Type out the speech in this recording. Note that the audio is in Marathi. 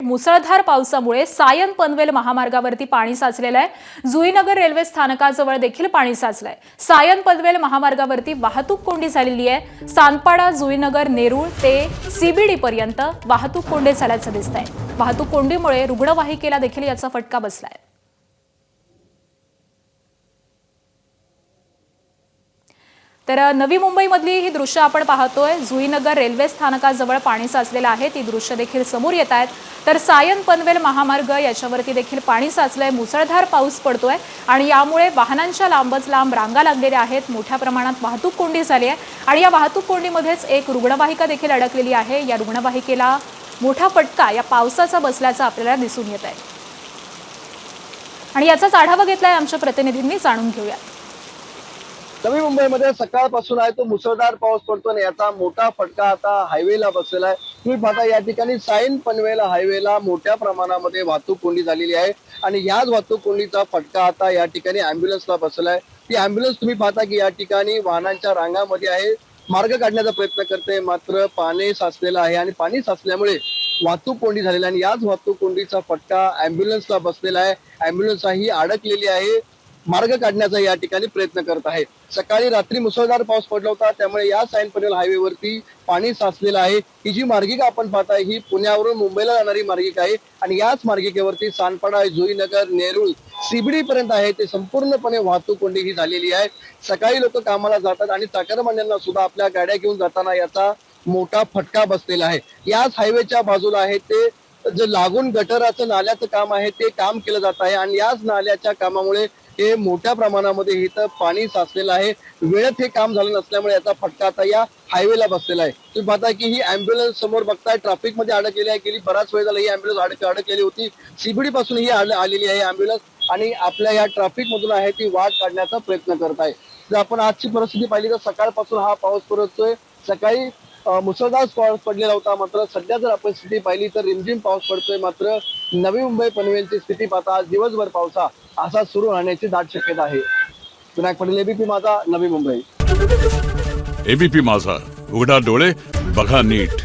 मुसळधार पावसामुळे सायन पनवेल महामार्गावरती पाणी साचलेलं आहे। जुईनगर रेल्वे स्थानकाजवळ देखील पाणी साचलंय। सायन पनवेल महामार्गावरती वाहतूक कोंडी झालेली आहे। सानपाडा जुईनगर नेरूळ ते सीबीडी पर्यंत वाहतूक कोंडी झाल्याचं दिसतंय। वाहतूक कोंडीमुळे रुग्णवाहिकेला देखील याचा फटका बसलाय। तर नवी मुंबईमधली ही दृश्य आपण पाहतोय। जुईनगर रेल्वे स्थानकाजवळ पाणी साचलेलं आहे, ती दृश्य देखील समोर येत आहेत। तर सायन पनवेल महामार्ग याच्यावरती देखील पाणी साचलंय। मुसळधार पाऊस पडतोय आणि यामुळे वाहनांच्या लांबच लांब रांगा लागलेल्या आहेत। मोठ्या प्रमाणात वाहतूक कोंडी झाली आहे आणि या वाहतूक कोंडीमध्येच एक रुग्णवाहिका देखील अडकलेली आहे। या रुग्णवाहिकेला मोठा फटका या पावसाचा बसल्याचं आपल्याला दिसून येत आहे आणि याचाच आढावा घेतलाय आमच्या प्रतिनिधींनी। जाणून घेऊया। नवी मुंबईमध्ये सकाळपासून आहे तो मुसळधार पाऊस पडतो आणि याचा मोठा फटका आता हायवेला बसलेला आहे। तुम्ही पाहता या ठिकाणी सायन पनवेल हायवेला मोठ्या प्रमाणामध्ये वाहतूक कोंडी झालेली आहे आणि याच वाहतूक कोंडीचा फटका आता या ठिकाणी अँब्युलन्सला बसला आहे। ती अँब्युलन्स तुम्ही पाहता की या ठिकाणी वाहनांच्या रांगामध्ये आहे, मार्ग काढण्याचा प्रयत्न करते, मात्र पाणी साचलेलं आहे आणि पाणी साचल्यामुळे वाहतूक कोंडी झालेली आहे आणि याच वाहतूक कोंडीचा फटका अँब्युलन्सला बसलेला आहे। अँब्युलन्स ही अडकलेली आहे, मार्ग काढण्याचा या ठिकाणी प्रयत्न करत आहे। सकाळी रात्री मुसळधार पाऊस पडला होता, त्यामुळे या सायन पनवेल हायवेवरती पाणी साचलेलं आहे। ही जी मार्गिका आपण पाहताय ही पुण्यावरून मुंबईला जाणारी मार्गिका आहे आणि याच मार्गिकेवरती सानपाडा, जुईनगर, नेरूळ, सीबीडी पर्यंत आहे ते संपूर्णपणे वाहतूक कोंडी ही झालेली आहे। सकाळी लोक कामाला जातात आणि चाकरमान्यांना सुद्धा आपल्या गाड्या घेऊन जाताना याचा मोठा फटका बसलेला आहे। याच हायवेच्या बाजूला आहे ते जे लागून गटराचं नाल्याचं काम आहे ते काम केलं जात आहे आणि याच नाल्याच्या कामामुळे हे मोठ्या प्रमाणामध्ये इथं पाणी साचलेलं आहे। वेळेत हे काम झालं नसल्यामुळे याचा फटका आता या हायवेला बसलेला आहे। तुम्ही पाहता की ही अँब्युलन्स समोर बघताय ट्रॅफिक मध्ये अडकलेली आहे। गेली बराच वेळ झाला ही अँब्युलन्स अडकलेली होती। सीबीडी पासून ही आलेली आहे अँब्युलन्स आणि आपल्या या ट्रॅफिक मधून आहे ती वाट काढण्याचा प्रयत्न करत आहे। जर आपण आजची परिस्थिती पाहिली तर सकाळपासून हा पाऊस पडतोय। सकाळी मुसळधार पाऊस पडलेला होता, मात्र सध्या जर आपण स्थिती पाहिली तर रिमझिम पाऊस पडतोय। मात्र नवी मुंबई पनवेलची स्थिती पाहता आज दिवसभर पावसा असा सुरू राहण्याची दाट शक्यता आहे। विनायक पाटील, एबीपी माझा, नवी मुंबई। एबीपी माझा, उघडा डोळे बघा नीट।